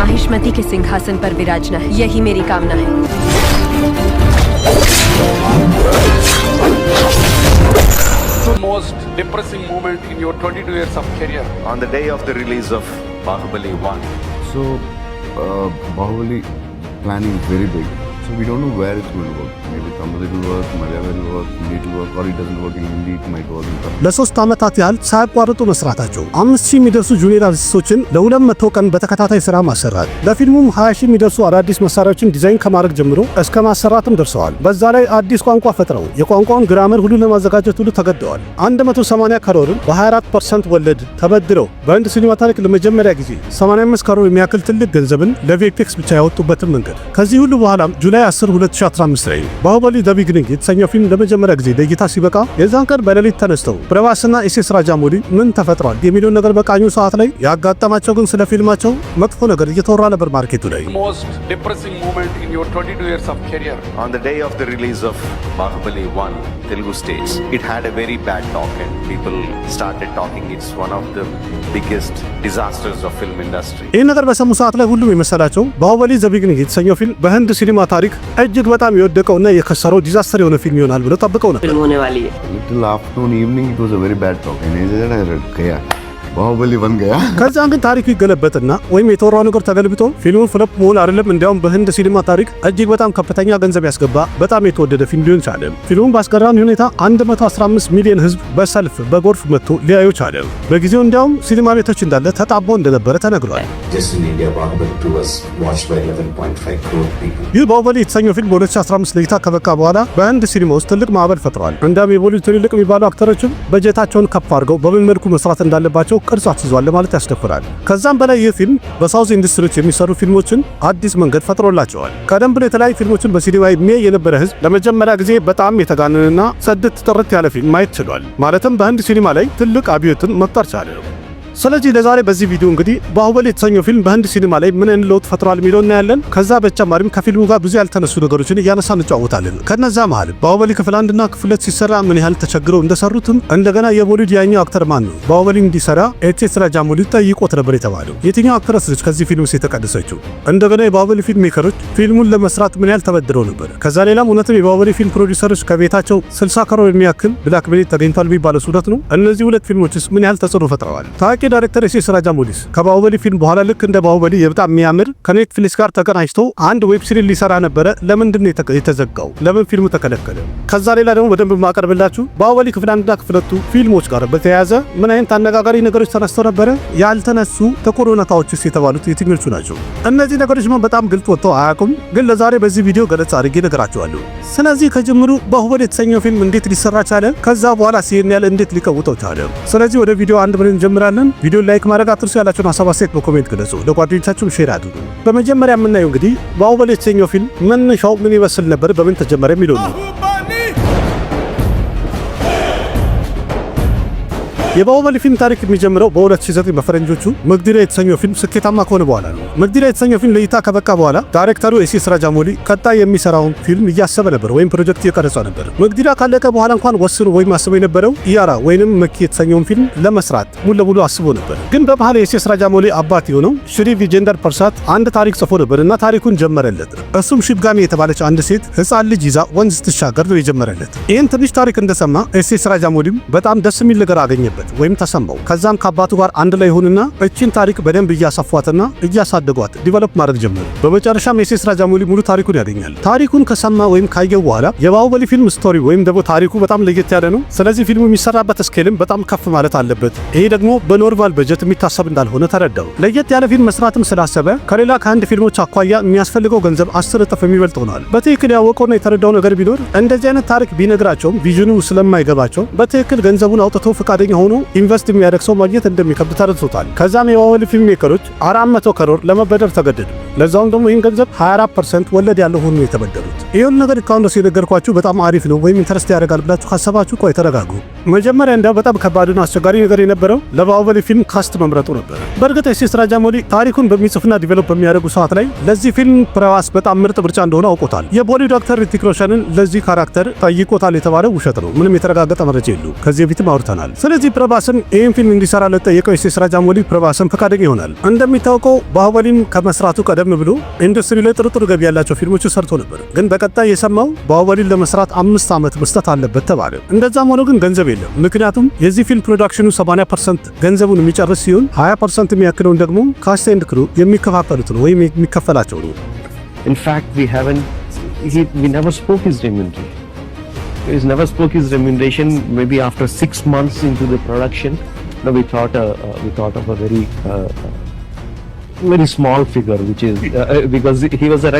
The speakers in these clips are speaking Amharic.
माहिष्मती के सिंहासन पर विराजना है, यही मेरी कामना है। The most depressing moment in your 22 years of career? On the day of the release of Bahubali 1. So, Bahubali planning is very big. So we don't know where it's going to work. Maybe Tamil it will work, Malayalam will work, Hindi it will work, or it doesn't work in Hindi, it might work in Tamil. ለሶስት ዓመታት ያህል ሳያቋርጡ መስራታቸው 5000 የሚደርሱ ጁኒየር አርቲስቶችን ለ200 ቀን በተከታታይ ስራ ማሰራት፣ ለፊልሙም 20000 የሚደርሱ አዳዲስ መሳሪያዎችን ዲዛይን ከማድረግ ጀምሮ እስከ ማሰራትም ደርሰዋል። በዛ ላይ አዲስ ቋንቋ ፈጥረው የቋንቋውን ግራመር ሁሉ ለማዘጋጀት ሁሉ ተገደዋል። 180 ከሮርን በ24% ወለድ ተበድረው በህንድ ሲኒማ ታሪክ ለመጀመሪያ ጊዜ 85 ከሮር የሚያክል ትልቅ ገንዘብን ለቪኤፍኤክስ ብቻ ያወጡበትን መንገድ ከዚህ ሁሉ በኋላም ጁላይ 10 2015 ላይ ባሁበሊ ዘ ቢግኒንግ የተሰኘው ፊልም ለመጀመሪያ ጊዜ ለእይታ ሲበቃ የዛን ቀን በሌሊት ተነስተው ፕረባስና ኤስኤስ ራጃሞሊ ምን ተፈጥሯል የሚለውን ነገር በቃኙ ሰዓት ላይ ያጋጠማቸው ግን ስለ ፊልማቸው መጥፎ ነገር እየተወራ ነበር ማርኬቱ ላይ። Most depressing moment in your 22 years of career? On the day of the release of Bahubali 1, Telugu states, it had a very bad talk and people started talking it's one of the biggest disasters of film industry. ይህ ነገር በሰሙ ሰዓት ላይ ሁሉም የመሰላቸው ባሁበሊ ዘ ቢግኒንግ የተሰኘው ፊልም በህንድ ሲኒማ ታሪክ እጅግ በጣም የወደቀውና የከሰረው ዲዛስተር የሆነ ፊልም ይሆናል ብለው ጠብቀው ነበር። Little afternoon, evening, it was a very bad talk. And I said, ባሁበሊ በን ገያ ከዛን ግን ታሪኩ ይገለበጥና ወይም የተወራው ነገር ተገልብጦ ፊልሙን ፍለፕ መሆን አይደለም እንዲያውም በህንድ ሲኒማ ታሪክ እጅግ በጣም ከፍተኛ ገንዘብ ያስገባ በጣም የተወደደ ፊልም ሊሆን ቻለ። ፊልሙን በአስገራሚ ሁኔታ 115 ሚሊዮን ህዝብ በሰልፍ በጎርፍ መጥቶ ሊያዩ ቻለ። በጊዜው እንዲያውም ሲኒማ ቤቶች እንዳለ ተጣቦ እንደነበረ ተነግሯል። ይህ ባሁበሊ የተሰኘው ፊልም በ2015 ለእይታ ከበቃ በኋላ በህንድ ሲኒማ ውስጥ ትልቅ ማዕበል ፈጥሯል። እንዲያውም የቦሊውድ ትልልቅ የሚባሉ አክተሮችም በጀታቸውን ከፍ አድርገው በምን መልኩ መስራት እንዳለባቸው ቅርጽ አስይዟል ለማለት ያስደፍራል። ከዛም በላይ ይህ ፊልም በሳውዝ ኢንዱስትሪዎች የሚሰሩ ፊልሞችን አዲስ መንገድ ፈጥሮላቸዋል። ቀደም ብሎ የተለያዩ ፊልሞችን በሲኒማ የሚያይ የነበረ ህዝብ ለመጀመሪያ ጊዜ በጣም የተጋነነና ጽድት ጥርት ያለ ፊልም ማየት ችሏል። ማለትም በህንድ ሲኒማ ላይ ትልቅ አብዮትን መፍጠር ቻለ። ስለዚህ ለዛሬ በዚህ ቪዲዮ እንግዲህ ባሁበሊ የተሰኘው ፊልም በህንድ ሲኒማ ላይ ምን አይነት ለውጥ ፈጥሯል የሚለው እናያለን። ከዛ በተጨማሪም ከፊልሙ ጋር ብዙ ያልተነሱ ነገሮችን እያነሳን እንጫወታለን። ከነዛ መሃል ባሁበሊ ክፍል 1 እና ክፍል 2 ሲሰራ ምን ያህል ተቸግረው እንደሰሩትም እንደገና የቦሊውድ ያኛው አክተር ማን ነው ባሁበሊ እንዲሰራ ኤስኤስ ራጃሞሊ ጠይቆት ነበር የተባለው የትኛው አክትረስ ልጅ ከዚህ ፊልም ውስጥ የተቀደሰችው። እንደገና የባሁበሊ ፊልም ሜከሮች ፊልሙን ለመስራት ምን ያህል ተበድረው ነበር። ከዛ ሌላም እውነትም የባሁበሊ ፊልም ፕሮዲዩሰሮች ከቤታቸው 60 ከሮር የሚያክል ብላክ መኒ ተገኝቷል ቢባለው እውነት ነው። እነዚህ ሁለት ፊልሞችስ ምን ያህል ተጽዕኖ ፈጥረዋል? ታዋቂ ዳይሬክተር ኤስኤስ ራጃሞሊስ ከባሁበሊ ፊልም በኋላ ልክ እንደ ባሁበሊ በጣም የሚያምር ከኔትፍሊክስ ጋር ተቀናጅቶ አንድ ዌብ ሲሪዝ ሊሰራ ነበረ። ለምንድን ነው የተዘጋው? ለምን ፊልሙ ተከለከለ? ከዛ ሌላ ደግሞ በደንብ ማቀርብላችሁ ባሁበሊ ክፍል 1 እና ክፍል 2 ፊልሞች ጋር በተያያዘ ምን አይነት አነጋጋሪ ነገሮች ተነስተው ነበረ? ያልተነሱ ጥቁር እውነታዎችስ የተባሉት የትኞቹ ናቸው? እነዚህ ነገሮች በጣም ግልጽ ወጥተው አያውቁም፣ ግን ለዛሬ በዚህ ቪዲዮ ገለጻ አድርጌ እነግራችኋለሁ። ስለዚህ ከጅምሩ ባሁበሊ የተሰኘው ፊልም እንዴት ሊሰራ ቻለ? ከዛ በኋላ ሲሄን ያለ እንዴት ሊቀውጠው ቻለ? ስለዚህ ወደ ቪዲዮ አንድ ብለን እንጀምራለን። ቪዲዮ ላይክ ማድረግ አትርሱ። ያላችሁን ሐሳብ አስተያየት በኮሜንት ግለጹ። ለጓደኞቻችሁም ሼር አድርጉ። በመጀመሪያ የምናየው እንግዲህ ባሁበሊ የተሰኘው ፊልም መነሻው ምን ይመስል ነበር፣ በምን ተጀመረ የሚለው ነው። የባሁበሊ ፊልም ታሪክ የሚጀምረው በ2009 በፈረንጆቹ መግዲራ የተሰኘው ፊልም ስኬታማ ከሆነ በኋላ ነው። መግዲራ የተሰኘው ፊልም ለእይታ ከበቃ በኋላ ዳይሬክተሩ ኤስኤስ ራጃሞሊ ቀጣይ የሚሰራውን ፊልም እያሰበ ነበር ወይም ፕሮጀክት እየቀረጸ ነበር። መግዲራ ካለቀ በኋላ እንኳን ወስኖ ወይም አስቦ የነበረው ኢያራ ወይንም መኪ የተሰኘውን ፊልም ለመስራት ሙሉ ለሙሉ አስቦ ነበር። ግን በመሃል ኤስኤስ ራጃሞሊ አባት የሆነው ሽሪ ቪጀንደር ፐርሳት አንድ ታሪክ ጽፎ ነበርና ታሪኩን ጀመረለት። እሱም ሽብጋሚ የተባለች አንድ ሴት ህፃን ልጅ ይዛ ወንዝ ስትሻገር ነው የጀመረለት። ይህን ትንሽ ታሪክ እንደሰማ ኤስኤስ ራጃሞሊም በጣም ደስ የሚል ነገር አገኘበት ወይም ተሰማው። ከዛም ከአባቱ ጋር አንድ ላይ ሆኑና እቺን ታሪክ በደንብ እያሰፏትና እያሳደጓት ዲቨሎፕ ማድረግ ጀመሩ። በመጨረሻም ኤስኤስ ራጃሞሊ ሙሉ ታሪኩን ያገኛል። ታሪኩን ከሰማ ወይም ካየው በኋላ የባሁበሊ ፊልም ስቶሪ ወይም ደግሞ ታሪኩ በጣም ለየት ያለ ነው። ስለዚህ ፊልሙ የሚሰራበት ስኬልም በጣም ከፍ ማለት አለበት። ይሄ ደግሞ በኖርማል በጀት የሚታሰብ እንዳልሆነ ተረዳው። ለየት ያለ ፊልም መስራትም ስላሰበ ከሌላ ከአንድ ፊልሞች አኳያ የሚያስፈልገው ገንዘብ 10 እጥፍ የሚበልጥ ሆኗል። በትክክል ያወቀውና የተረዳው ነገር ቢኖር እንደዚህ አይነት ታሪክ ቢነግራቸውም ቪዥኑ ስለማይገባቸው በትክክል ገንዘቡን አውጥቶ ፈቃደኛ ሆኖ ኢንቨስት የሚያደርግ ሰው ማግኘት እንደሚከብድ ተረድቶታል። ከዛም የባሁበሊ ፊልም ሜከሮች 400 ከሮር ለመበደር ተገደዱ። ለዛውም ደግሞ ይህን ገንዘብ 24% ወለድ ያለው ሆኖ የተበደሩት። ይሄን ነገር ካውንደስ የነገርኳችሁ በጣም አሪፍ ነው ወይም ኢንተረስት ያደርጋል ብላችሁ ካሰባችሁ ቆይ ተረጋጉ። መጀመሪያ እንደው በጣም ከባድና አስቸጋሪ ነገር የነበረው ለባሁበሊ ፊልም ካስት መምረጡ ነበር። በእርግጥ ኤስ ራጃሞሊ ታሪኩን በሚጽፍና ዲቨሎፕ በሚያደርጉ ሰዓት ላይ ለዚህ ፊልም ፕረባስ በጣም ምርጥ ምርጫ እንደሆነ አውቆታል። የቦሊውድ አክተር ሪቲክ ሮሽንን ለዚህ ካራክተር ጠይቆታል የተባለው ውሸት ነው። ምንም የተረጋገጠ መረጃ የለውም። ከዚህ በፊትም አውርተናል። ስለዚህ ፕረባስን ይህን ፊልም እንዲሰራ ለጠየቀው ኤስ ራጃሞሊ ፕረባስን ፈቃደኛ ይሆናል። እንደሚታወቀው ባሁበሊን ከመስራቱ ቀደም ብሎ ኢንዱስትሪ ላይ ጥሩ ገቢ ያላቸው ፊልሞች ሰርቶ ነበር። ግን በቀጣይ የሰማው ባሁበሊን ለመስራት 5 ዓመት መስጠት አለበት ተባለ። እንደዛም ሆኖ ግን ገንዘብ የለም። ምክንያቱም የዚህ ፊልም ፕሮዳክሽኑ 80% ገንዘቡን የሚጨርስ ሲሆን 20% የሚያክለውን ደግሞ ካስት ኤንድ ክሩ የሚከፋፈሉት ነው ወይም የሚከፈላቸው ነው። In fact, we never spoke his remuneration. He never spoke his remuneration. Maybe after 6 months into the production, we thought of a very small figure, which is because he was a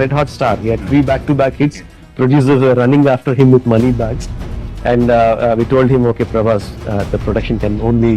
red hot star. He had 3 back-to-back hits. Producers were running after him with money bags, and we told him, okay, Prabhas, the production can only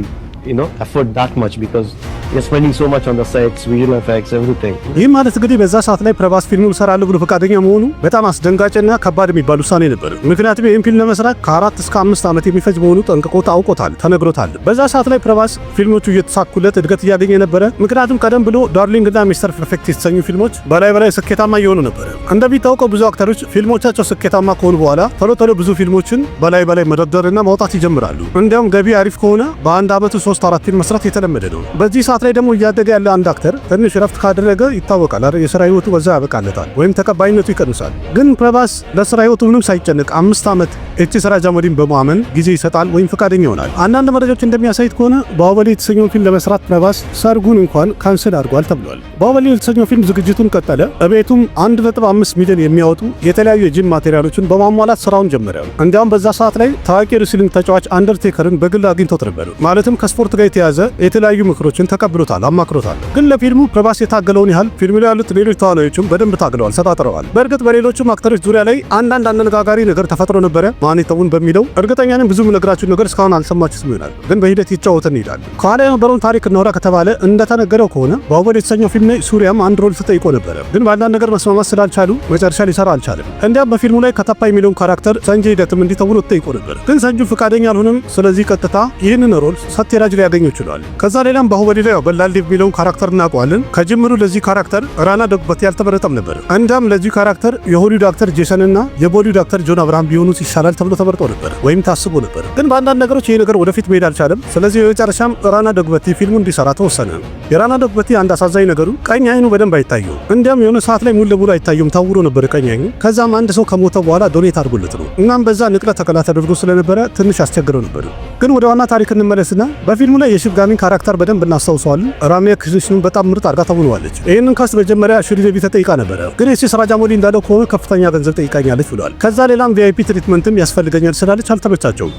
afford that much because you're spending so much on the sets, visual effects, everything. ይህ ማለት እንግዲህ በዛ ሰዓት ላይ ፕረባስ ፊልሙን ሰራለሁ ብሎ ፈቃደኛ መሆኑ በጣም አስደንጋጭና ከባድ የሚባል ውሳኔ ነበር። ምክንያቱም ይህን ፊልም ለመስራት ከ4 እስከ 5 ዓመት የሚፈጅ መሆኑ ጠንቅቆ ታውቆታል፣ ተነግሮታል። በዛ ሰዓት ላይ ፕረባስ ፊልሞቹ እየተሳኩለት እድገት እያገኘ ነበረ። ምክንያቱም ቀደም ብሎ ዳርሊንግ እና ሚስተር ፐርፌክት የተሰኙ ፊልሞች በላይ ስኬታማ እየሆኑ ነበረ። እንደሚታወቀው ብዙ አክተሮች ፊልሞቻቸው ስኬታማ ከሆኑ በኋላ ቶሎ ብዙ ፊልሞችን በላይ መደርደርና ማውጣት ይጀምራሉ። እንዲያውም ገቢ አሪፍ ከሆነ በአንድ ዓመቱ 3-4 ፊልም መስራት የተለመደ ነው። በዚህ ሰዓት ላይ ደግሞ እያደገ ያለ አንድ አክተር ትንሽ ረፍት ካደረገ ይታወቃል አይደል፣ የሥራ ህይወቱ በዛ ያበቃለታል ወይም ተቀባይነቱ ይቀንሳል። ግን ፕረባስ ለሥራ ህይወቱ ምንም ሳይጨነቅ 5 ዓመት ኤስ ራጃሞሊን በማመን ጊዜ ይሰጣል ወይም ፈቃደኛ ይሆናል። አንዳንድ መረጃዎች እንደሚያሳዩት ከሆነ ባሁበሊ የተሰኘውን ፊልም ለመስራት ፕረባስ ሰርጉን እንኳን ካንስል አድርጓል ተብሏል። ባሁበሊ የተሰኘው ፊልም ዝግጅቱን ቀጠለ። እቤቱም 1.5 ሚሊዮን የሚያወጡ የተለያዩ የጂም ማቴሪያሎችን በማሟላት ስራውን ጀመረ። እንዲያውም በዛ ሰዓት ላይ ታዋቂ ሬስሊንግ ተጫዋች አንደርቴከርን በግል አግኝቶት ነበር። ማለትም ከስፖርት ጋር የተያዘ የተለያዩ ምክሮችን ተቀብሎታል፣ አማክሮታል። ግን ለፊልሙ ፕረባስ የታገለውን ያህል ፊልሙ ላይ ያሉት ሌሎች ተዋናዮችም በደንብ ታግለዋል፣ ተጣጥረዋል። በእርግጥ በሌሎችም አክተሮች ዙሪያ ላይ አንዳንድ አነጋጋሪ ነገር ተፈጥሮ ነበረ። ማን ይተውን በሚለው እርግጠኛ ነኝ ብዙ ነገራችሁ ነገር እስካሁን አልሰማችሁም ይሆናል። ግን በሂደት ይጫወተን ይላል። ከኋላ የነበረውን ታሪክ እናውራ ከተባለ እንደተነገረው ከሆነ ባሁበሊ የተሰኘው ፊልም ላይ ሱሪያም አንድ ሮል ተጠይቆ ነበረ። ግን በአንዳንድ ነገር መስማማት ስላልቻሉ መጨረሻ ሊሰራ አልቻለም። እንዲያም በፊልሙ ላይ ከታፓ የሚለውን ካራክተር ሰንጀይ ደትም እንዲተውኑ ተጠይቆ ነበር። ግን ሰንጁ ፈቃደኛ አልሆነም። ስለዚህ ቀጥታ ይህንን ሮል ሰቴራጅ ላይ ያገኘው ይችላል። ከዛ ሌላም ባሁበሊ ላይ በላልዴ የሚለውን ካራክተር እናውቀዋለን። ከጅምሩ ለዚህ ካራክተር ራና ደግበት ያልተመረጠም ነበር። እንዳም ለዚህ ካራክተር የሆሊውድ አክተር ጄሰን እና የቦሊውድ አክተር ጆን አብርሃም ቢሆኑት ይሻላል ተብሎ ተመርጦ ነበር ወይም ታስቦ ነበር። ግን በአንዳንድ ነገሮች ይሄ ነገር ወደፊት መሄድ አልቻለም። ስለዚህ በመጨረሻም ራና ደግበት ፊልሙ እንዲሰራ ተወሰነ። የራና ደግበት አንድ አሳዛኝ ነገሩ ቀኝ አይኑ በደንብ አይታየው። እንዲያም የሆነ ሰዓት ላይ ሙሉ ለሙሉ አይታየውም፣ ታውሮ ነበር ቀኝ አይኑ። ከዛም አንድ ሰው ከሞተ በኋላ ዶኔት አድርጎለት ነው። እናም በዛ ንቅለ ተከላ ተደርጎ ስለነበረ ትንሽ አስቸግረው ነበር። ግን ወደ ዋና ታሪክ እንመለስና በፊልሙ ላይ የሺፍጋሚን ካራክተር በደንብ እናስታውሰዋለን። ራሚያ ክሪስቲን በጣም ምርጥ አድርጋ ተውነዋለች። ይህንን ካስት መጀመሪያ ሽሪዴቪ ተጠይቃ ነበረ። ግን ኤስ ራጃሞሊ እንዳለው ከሆነ ከፍተኛ ገንዘብ ጠይቃኛለች ብሏል። ከዛ ሌላም ቪአይፒ ትሪትመንትም ያስፈልገኛል ስላለች አልተመቻቸውም።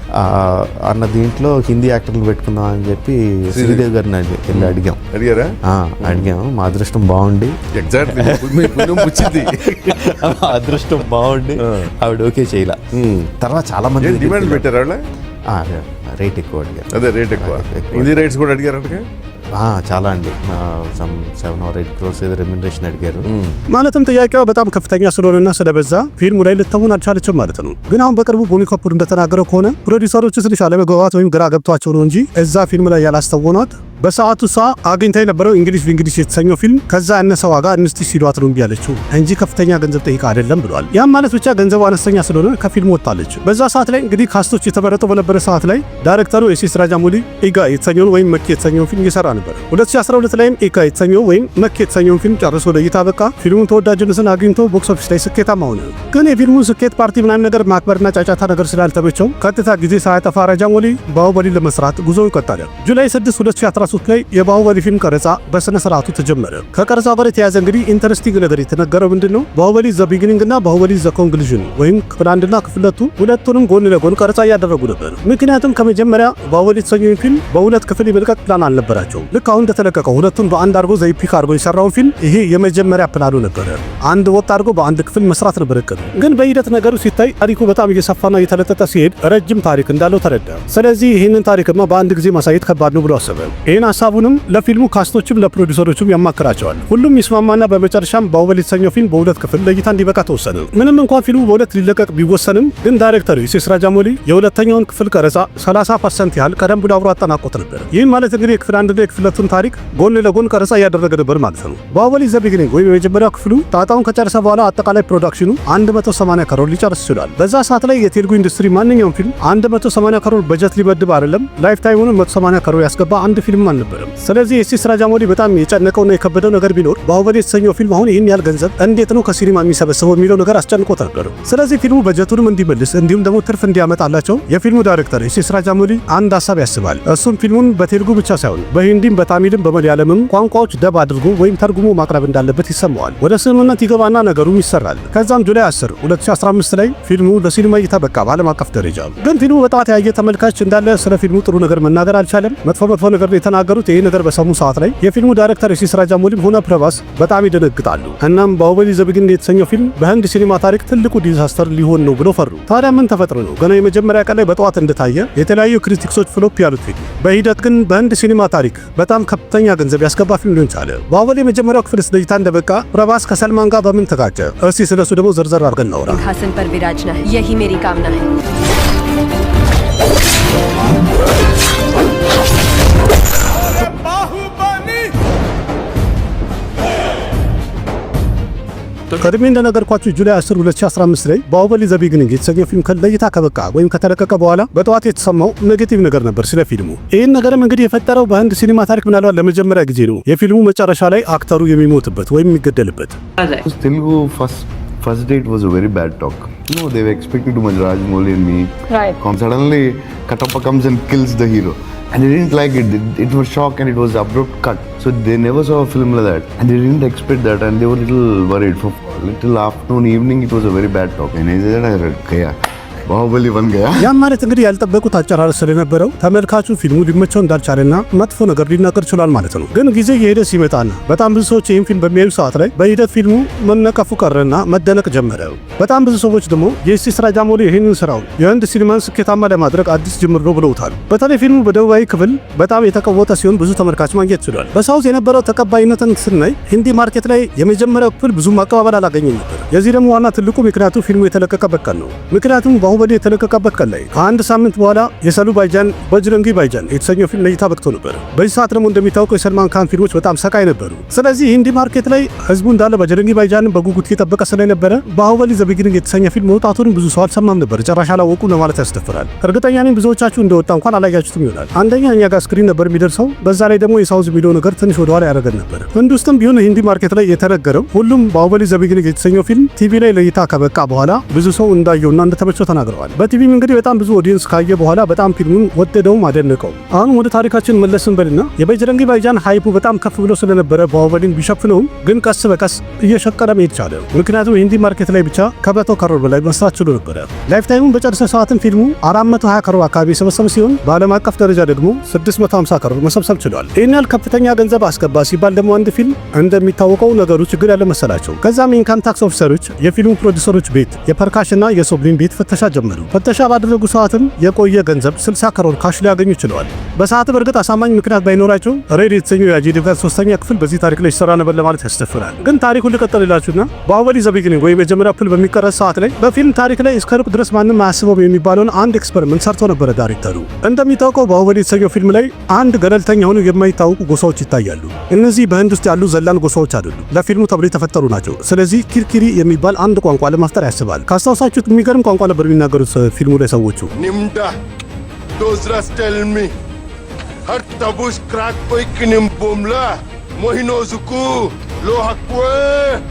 అన్న దీంట్లో హిందీ యాక్టర్లు పెట్టుకుందాం అని చెప్పి శ్రీదేవి గారిని వెళ్ళి అడిగారా? అడిగాము. మా అదృష్టం బాగుండి ఎగ్జాక్ట్లీ అదృష్టం బాగుండి ఆవిడ ఓకే చేయలే. తర్వాత చాలా మంది డిమాండ్ పెట్టారు, రేట్ ఎక్కువ అడిగారు. అదే రేట్ ఎక్కువ. హిందీ రైట్స్ కూడా అడిగారు చాలా అండి. 7 or 8 crores ఏదో రెమ్యునరేషన్ అడిగారు። ማለትም ጥያቄው በጣም ከፍተኛ ስለሆነና ስለበዛ ፊልሙ ላይ ልትተውን አልቻለችም ማለት ነው። ግን አሁን በቅርቡ ቦኒ ካፑር እንደተናገረው ከሆነ ፕሮዲውሰሮቹ ትንሽ አለመግባባት ወይም ግራ ገብቷቸው ነው እንጂ እዛ ፊልም ላይ ያላስተወኗት በሰዓቱ አግኝታ የነበረው እንግሊሽ የተሰኘው ፊልም ከዛ ያነሰ ዋጋ እንስቲ ሲሏት ነው ያለችው እንጂ ከፍተኛ ገንዘብ ጠይቃ አይደለም ብሏል። ያም ማለት ብቻ ገንዘቡ አነስተኛ ስለሆነ ከፊልሙ ወጣለች። በዛ ሰዓት ላይ እንግዲህ ካስቶች የተመረጠው በነበረ ሰዓት ላይ ዳይሬክተሩ ኤስ ራጃሞሊ ኢጋ የተሰኘው ወይም መኪ የተሰኘው ፊልም እየሰራ ነበር። 2012 ላይም ኢጋ የተሰኘው ወይም መኪ የተሰኘው ፊልም ጨርሶ ለእይታ በቃ። ፊልሙን ተወዳጅነትን አግኝቶ ቦክስ ኦፊስ ላይ ስኬታማ ሆነ። ግን የፊልሙን ስኬት ፓርቲ ምናምን ነገር ማክበርና ጫጫታ ነገር ስላልተመቸው ቀጥታ ጊዜ ሳያጠፋ ራጃሞሊ ባሁበሊ ለመስራት ጉዞውን ቀጠለ። ጁላይ 6 2013 ላይ የባሁበሊ ፊልም ቀረጻ በስነ ስርዓቱ ተጀመረ። ከቀረጻው ጋር የተያዘ እንግዲህ ኢንተረስቲንግ ነገር የተነገረው ምንድነው ባሁበሊ ዘ ቢጊኒንግ እና ባሁበሊ ዘ ኮንክሉዥን ወይም ክፍል 1 እና ክፍል 2 ሁለቱንም ጎን ለጎን ቀረጻ እያደረጉ ነበር። ምክንያቱም ከመጀመሪያ ባሁበሊ የተሰኘው ፊልም በሁለት ክፍል የመልቀቅ ፕላን አልነበራቸው። ልክ አሁን እንደተለቀቀው ሁለቱን በአንድ አድርጎ ዘ ኢፒክ አድርጎ የሰራውን ፊልም ይሄ የመጀመሪያ ፕላኑ ነበር። አንድ ወጥ አድርጎ በአንድ ክፍል መስራት ነበር እቅዱ። ግን በሂደት ነገሩ ሲታይ ታሪኩ በጣም እየሰፋና እየተለጠጠ ሲሄድ ረጅም ታሪክ እንዳለው ተረዳ። ስለዚህ ይህንን ታሪክማ በአንድ ጊዜ ማሳየት ከባድ ነው ብሎ አሰበ። ይህን ሀሳቡንም ለፊልሙ ካስቶችም ለፕሮዲውሰሮችም ያማክራቸዋል። ሁሉም ይስማማና በመጨረሻም ባሁበሊ የተሰኘው ፊልም በሁለት ክፍል ለእይታ እንዲበቃ ተወሰነ። ምንም እንኳን ፊልሙ በሁለት ሊለቀቅ ቢወሰንም ግን ዳይሬክተሩ ኢሴስ ራጃሞሊ የሁለተኛውን ክፍል ቀረጻ 30% ያህል ቀደም ብሎ አብሮ አጠናቆት ነበር። ይህም ማለት እንግዲህ የክፍል 1 እና የክፍል 2 ታሪክ ጎን ለጎን ቀረጻ እያደረገ ነበር ማለት ነው። ባሁበሊ ዘ ቢጊኒንግ ወይም የመጀመሪያው ክፍሉ ጣጣውን ከጨረሰ በኋላ አጠቃላይ ፕሮዳክሽኑ 180 ከሮር ሊጨርስ ይችላል። በዛ ሰዓት ላይ የቴሉጉ ኢንዱስትሪ ማንኛውም ፊልም 180 ከሮር በጀት ሊመድብ አይደለም ላይፍ ታይሙን 180 ከሮር ያስገባ አንድ ፊልም አልነበረም። ስለዚህ ኢሴስ ራጃሞሊ በጣም የጨነቀውና የከበደው ነገር ቢኖር ባሁበሊ የተሰኘው ፊልም አሁን ይህን ያህል ገንዘብ እንዴት ነው ከሲኒማ የሚሰበሰበው የሚለው ነገር አስጨንቆት ነበር። ስለዚህ ፊልሙ በጀቱንም እንዲመልስ እንዲሁም ደግሞ ትርፍ እንዲያመጣላቸው የፊልሙ ዳይሬክተር ኢሴስ ራጃሞሊ አንድ ሀሳብ ያስባል። እሱም ፊልሙን በቴሉጉ ብቻ ሳይሆን በሂንዲም በታሚልም በመለያለምም ቋንቋዎች ደብ አድርጎ ወይም ተርጉሞ ማቅረብ እንዳለበት ይሰማዋል። ወደ ስምምነት ይገባና ነገሩም ይሰራል። ከዛም ጁላይ 10 2015 ላይ ፊልሙ ለሲኒማ እይታ በቃ በዓለም አቀፍ ደረጃ። ግን ፊልሙ በጣም ያየ ተመልካች እንዳለ ስለ ፊልሙ ጥሩ ነገር መናገር አልቻለም። መጥፎ ነገር የተናገሩት ይሄ ነገር በሰሙ ሰዓት ላይ የፊልሙ ዳይሬክተር ኢሴስ ራጃሞሊም ሆነ ፕረባስ በጣም ይደነግጣሉ። እናም ባሁበሊ ዘ ቢጊኒንግ የተሰኘው ፊልም በህንድ ሲኒማ ታሪክ ትልቁ ዲዛስተር ሊሆን ነው ብሎ ፈሩ። ታዲያ ምን ተፈጥሮ ነው? ገና የመጀመሪያ ቀን ላይ በጠዋት እንደታየ የተለያዩ ክሪቲክሶች ፍሎፕ ያሉት ፊልም በሂደት ግን በህንድ ሲኒማ ታሪክ በጣም ከፍተኛ ገንዘብ ያስገባ ፊልም ሊሆን ቻለ። ባሁበሊ የመጀመሪያው ክፍል ለእይታ እንደበቃ ፕረባስ ከሰልማን ጋር በምን ተጋጨ? እስቲ ስለሱ ደግሞ ዘርዘር አድርገን እናውራ። सिंहासन पर विराजना है, यही मेरी कामना है। ቀድሜ እንደነገርኳችሁ ጁላይ 10 2015 ላይ ባሁበሊ ዘ ቢጊኒንግ የተሰኘው ፊልም ለእይታ ከበቃ ወይም ከተለቀቀ በኋላ በጠዋት የተሰማው ኔጌቲቭ ነገር ነበር ስለ ፊልሙ። ይህን ነገርም እንግዲህ የፈጠረው በህንድ ሲኒማ ታሪክ ምናልባት ለመጀመሪያ ጊዜ ነው የፊልሙ መጨረሻ ላይ አክተሩ የሚሞትበት ወይም የሚገደልበት። Telugu first day it was a very bad talk. They were expecting too much Rajamouli and me. Right. Suddenly Katappa comes and kills the hero. And they didn't like it. It was shock and it was abrupt cut. So they never saw a film like that. And they didn't expect that and they were a little worried. For little afternoon, evening, it was a very bad talk. And I said, ባሁበሊ በን ገያ ያም ማለት እንግዲህ ያልጠበቁት አጨራረስ ስለነበረው ተመልካቹ ፊልሙ ሊመቸው እንዳልቻለና መጥፎ ነገር ሊናገር ይችላል ማለት ነው። ግን ጊዜ የሄደ ሲመጣና በጣም ብዙ ሰዎች ይህን ፊልም በሚያዩ ሰዓት ላይ በሂደት ፊልሙ መነቀፉ ቀረና መደነቅ ጀመረ። በጣም ብዙ ሰዎች ደግሞ የኢሴስ ራጃሞሊ ይህንን ስራውን የህንድ ሲኒማን ስኬታማ ለማድረግ አዲስ ጅምር ነው ብለውታል። በተለይ ፊልሙ በደቡባዊ ክፍል በጣም የተቀወጠ ሲሆን ብዙ ተመልካች ማግኘት ችሏል። በሳውዝ የነበረው ተቀባይነትን ስናይ ሂንዲ ማርኬት ላይ የመጀመሪያው ክፍል ብዙም አቀባበል አላገኘም ነበር። የዚህ ደግሞ ዋና ትልቁ ምክንያቱ ፊልሙ የተለቀቀበት ቀን ነው። ምክንያቱም ባሁበሊ የተለቀቀበት ቀን ላይ ከአንድ ሳምንት በኋላ የሰሉ ባይጃን በጅረንጊ ባይጃን የተሰኘው ፊልም ለእይታ በቅቶ ነበር። በዚህ ሰዓት ደግሞ እንደሚታወቀው የሰልማን ካን ፊልሞች በጣም ሰቃይ ነበሩ። ስለዚህ ሂንዲ ማርኬት ላይ ህዝቡ እንዳለ በጅረንጊ ባይጃንን በጉጉት እየጠበቀ ስለነበረ ባሁበሊ ዘ ቢጊኒንግ የተሰኘ ፊልም መውጣቱን ብዙ ሰው አልሰማም ነበር። ጭራሽ አላወቁም ለማለት ያስደፍራል። እርግጠኛ ነኝ ብዙዎቻችሁ እንደወጣ እንኳን አላያችሁትም ይሆናል። አንደኛ እኛ ጋር ስክሪን ነበር የሚደርሰው፣ በዛ ላይ ደግሞ የሳውዝ የሚለው ነገር ትንሽ ወደኋላ ያደረገን ነበር። ህንድ ውስጥም ቢሆን ሂንዲ ማርኬት ላይ የተነገረው ሁሉም ባሁበሊ ዘ ቢጊኒንግ የተሰኘው ፊልም ቲቪ ላይ ለእይታ ከበቃ በኋላ ብዙ ሰው እንዳየውና እንደተመቸው ተናግረዋል። በቲቪም እንግዲህ በጣም ብዙ ኦዲየንስ ካየ በኋላ በጣም ፊልሙን ወደደውም አደነቀው። አሁን ወደ ታሪካችን መለስን በልና የበጅረንጊ ባይጃን ሃይፑ በጣም ከፍ ብሎ ስለነበረ ባሁበሊን ቢሸፍነውም ግን ቀስ በቀስ እየሸቀረ መሄድ ቻለ። ምክንያቱም ሂንዲ ማርኬት ላይ ብቻ ከ100 ከሮር በላይ መስራት ችሎ ነበረ። ላይፍ ታይሙን በጨረሰ ሰዓትም ፊልሙ 420 ከሮር አካባቢ የሰበሰበ ሲሆን በዓለም አቀፍ ደረጃ ደግሞ 650 ከሮር መሰብሰብ ችሏል። ይህን ያህል ከፍተኛ ገንዘብ አስገባ ሲባል ደግሞ አንድ ፊልም እንደሚታወቀው ነገሩ ችግር ያለ መሰላቸው። ከዛም ኢንካም ታክስ ኦፊሰሮች የፊልሙ ፕሮዲውሰሮች ቤት የፐርካሽና የሶብሊን ቤት ፍተሻ ጀመሩ። ፍተሻ ባደረጉ ሰዓትም የቆየ ገንዘብ 60 ከሮር ካሽ ሊያገኙ ችለዋል። በሰዓት በእርግጥ አሳማኝ ምክንያት ባይኖራቸው ሬድ የተሰኘው የአጂ ዲቫስ 3ኛ ክፍል በዚህ ታሪክ ላይ ይሰራ ነበር ለማለት ያስደፍራል። ግን ታሪኩን ልቀጥልላችሁና ባሁበሊ ዘ ቢጊኒንግ ወይም የመጀመሪያ ክፍል በሚቀረጽ ሰዓት ላይ በፊልም ታሪክ ላይ እስከ ሩቅ ድረስ ማንም አያስበው የሚባለውን አንድ ኤክስፐሪመንት ሰርቶ ነበረ ዳይሬክተሩ። እንደሚታወቀው ባሁበሊ የተሰኘው ፊልም ላይ አንድ ገለልተኛ ሆነው የማይታወቁ ጎሳዎች ይታያሉ። እነዚህ በህንድ ውስጥ ያሉ ዘላን ጎሳዎች አይደሉም፣ ለፊልሙ ተብሎ የተፈጠሩ ናቸው። ስለዚህ ኪርኪሪ የሚባል አንድ ቋንቋ ለማፍጠር ያስባል። ካስታውሳችሁት የሚገርም ቋንቋ ነበር የሚናገሩት ፊልሙ ላይ ሰዎቹ Nimda, those rats tell me. Har tabush crack poikinim bomla. Mohinozuku, lohakwe.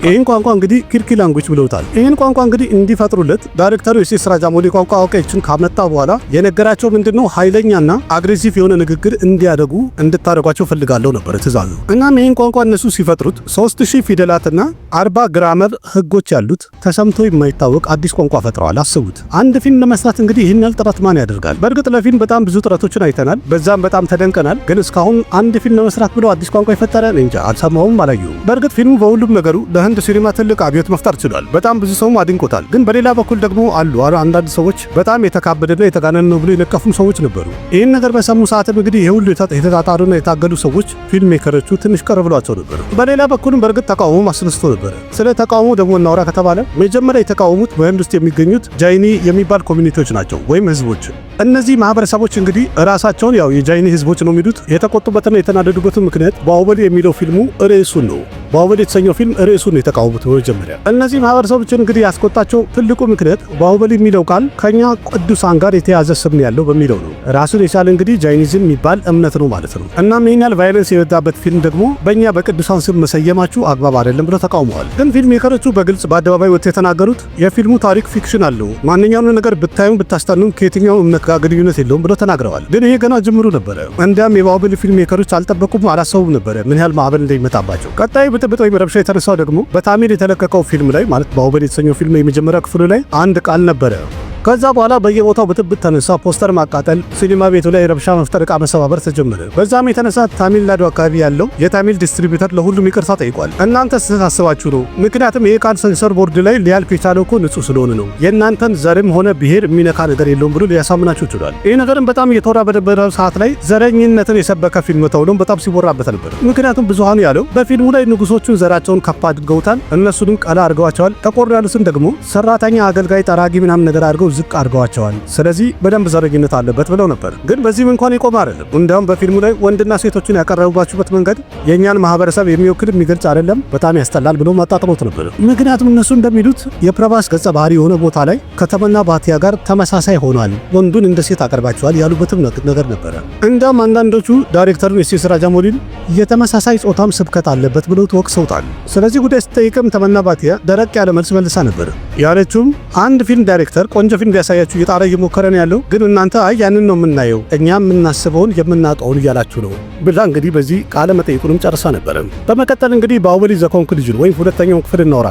ይህን ቋንቋ እንግዲህ ኪርኪ ላንጉጅ ብለውታል። ይህን ቋንቋ እንግዲህ እንዲፈጥሩለት ዳይሬክተሩ ኢሴስ ራጃሞሊ ቋንቋ አውቂዎችን ካመጣ በኋላ የነገራቸው ምንድነው ኃይለኛና አግሬሲቭ የሆነ ንግግር እንዲያደርጉ እንድታደርጓቸው ፈልጋለሁ ነበር ትእዛዙ። እናም ይህን ቋንቋ እነሱ ሲፈጥሩት 3000 ፊደላትና 40 ግራመር ህጎች ያሉት ተሰምቶ የማይታወቅ አዲስ ቋንቋ ፈጥረዋል። አስቡት። አንድ ፊልም ለመስራት እንግዲህ ይህን ያህል ጥረት ማን ያደርጋል? በእርግጥ ለፊልም በጣም ብዙ ጥረቶችን አይተናል፣ በዛም በጣም ተደንቀናል። ግን እስካሁን አንድ ፊልም ለመስራት ብለው አዲስ ቋንቋ የፈጠረ እንጃ አልሰማውም፣ አላየሁም። በእርግጥ ፊልሙ በሁሉም ነገሩ ለህንድ ሲኒማ ትልቅ አብዮት መፍጠር ችሏል። በጣም ብዙ ሰውም አድንቆታል። ግን በሌላ በኩል ደግሞ አሉ አንዳንድ ሰዎች በጣም የተካበደና የተጋነነ ነው ብሎ የነቀፉም ሰዎች ነበሩ። ይህን ነገር በሰሙ ሰዓትም እንግዲህ የሁሉ የተጣጣሩና የታገሉ ሰዎች ፊልም ሜከሮቹ ትንሽ ቀር ብሏቸው ነበር። በሌላ በኩልም በእርግጥ ተቃውሞ አስነስቶ ነበር። ስለ ተቃውሞ ደግሞ እናውራ ከተባለ መጀመሪያ የተቃወሙት በህንድ ውስጥ የሚገኙት ጃይኒ የሚባል ኮሚኒቲዎች ናቸው ወይም ህዝቦች። እነዚህ ማህበረሰቦች እንግዲህ ራሳቸውን ያው የጃይኒ ህዝቦች ነው የሚሉት። የተቆጡበትና የተናደዱበትን ምክንያት ባሁበሊ የሚለው ፊልሙ ርዕሱን ነው። ባሁበሊ የተሰኘው ፊልም ርዕሱን የተቃወሙት መጀመሪያ። እነዚህ ማህበረሰቦች እንግዲህ ያስቆጣቸው ትልቁ ምክንያት ባሁበሊ የሚለው ቃል ከኛ ቅዱሳን ጋር የተያዘ ስም ያለው በሚለው ነው። ራሱን የቻለ እንግዲህ ጃይኒዝም የሚባል እምነት ነው ማለት ነው። እናም ይህን ያህል ቫይለንስ የወጣበት ፊልም ደግሞ በእኛ በቅዱሳን ስም መሰየማችሁ አግባብ አይደለም ብለው ተቃውመዋል። ግን ፊልም ሜከሮቹ በግልጽ በአደባባይ ወጥተው የተናገሩት የፊልሙ ታሪክ ፊክሽን አለው፣ ማንኛውንም ነገር ብታዩም ብታስጠኑም ከየትኛው እምነት ጋር ግንኙነት የለውም ብለው ተናግረዋል። ግን ይሄ ገና ጅምሩ ነበረ። እንዲያም የባሁበሊ ፊልም ሜከሮች አልጠበቁም፣ አላሰቡም ነበረ ምን ያህል ማዕበል እንደሚመጣባቸው። ቀጣይ ብጥብጥ ወይም ረብሻ የተነሳው ደግሞ በታሚል የተለቀቀው ፊልም ላይ ማለት ባሁበሊ የተሰኘው ፊልም የመጀመሪያ ክፍሉ ላይ አንድ ቃል ነበረ። ከዛ በኋላ በየቦታው ብጥብጥ ተነሳ። ፖስተር ማቃጠል፣ ሲኒማ ቤቱ ላይ ረብሻ መፍጠር፣ ዕቃ መሰባበር ተጀመረ። በዛም የተነሳ ታሚልናዱ አካባቢ ያለው የታሚል ዲስትሪቢዩተር ለሁሉም ይቅርታ ጠይቋል። እናንተ ስታስባችሁ ነው፣ ምክንያቱም ይሄ ቃል ሴንሰር ቦርድ ላይ ሊያልፍ የቻለው እኮ ንጹህ ስለሆነ ነው፣ የእናንተን ዘርም ሆነ ብሔር የሚነካ ነገር የለውም ብሎ ሊያሳምናችሁ ይችላል። ይህ ነገርም በጣም እየተወራ በነበረው ሰዓት ላይ ዘረኝነትን የሰበከ ፊልም ተብሎም በጣም ሲወራበት ነበር። ምክንያቱም ብዙሃኑ ያለው በፊልሙ ላይ ንጉሶቹን ዘራቸውን ከፍ አድርገውታል፣ እነሱንም ቀላ አድርገዋቸዋል። ጠቆር ያሉትን ደግሞ ሰራተኛ፣ አገልጋይ፣ ጠራጊ ምናምን ነገር አድርገው ዝቅ አድርገዋቸዋል። ስለዚህ በደንብ ዘረኝነት አለበት ብለው ነበር። ግን በዚህም እንኳን የቆመ አይደለም። እንዲያውም በፊልሙ ላይ ወንድና ሴቶችን ያቀረቡባችሁበት መንገድ የእኛን ማህበረሰብ የሚወክል የሚገልጽ አይደለም፣ በጣም ያስጠላል ብለው ማጣጥሎት ነበር። ምክንያቱም እነሱ እንደሚሉት የፕረባስ ገጸ ባህሪ የሆነ ቦታ ላይ ከተመና ባቲያ ጋር ተመሳሳይ ሆኗል፣ ወንዱን እንደ ሴት አቀርባቸዋል ያሉበትም ነገር ነበረ። እንዲያውም አንዳንዶቹ ዳይሬክተሩን የሴስ ራጃሞሊን የተመሳሳይ ጾታም ስብከት አለበት ብለው ተወቅሰውታል። ስለዚህ ጉዳይ ስትጠይቅም ተመና ባቲያ ደረቅ ያለ መልስ መልሳ ነበር። ያለችውም አንድ ፊልም ዳይሬክተር ቆንጆ ፊልም ቢያሳያችሁ እየጣረ እየሞከረ ነው ያለው፣ ግን እናንተ አይ ያንን ነው የምናየው፣ እኛ የምናስበውን የምናውቀውን እያላችሁ ነው ብላ እንግዲህ በዚህ ቃለ መጠይቁንም ጨርሳ ነበር። በመቀጠል እንግዲህ ባሁበሊ ዘ ኮንክሉዥን ወይም ሁለተኛው ክፍል እናውራ።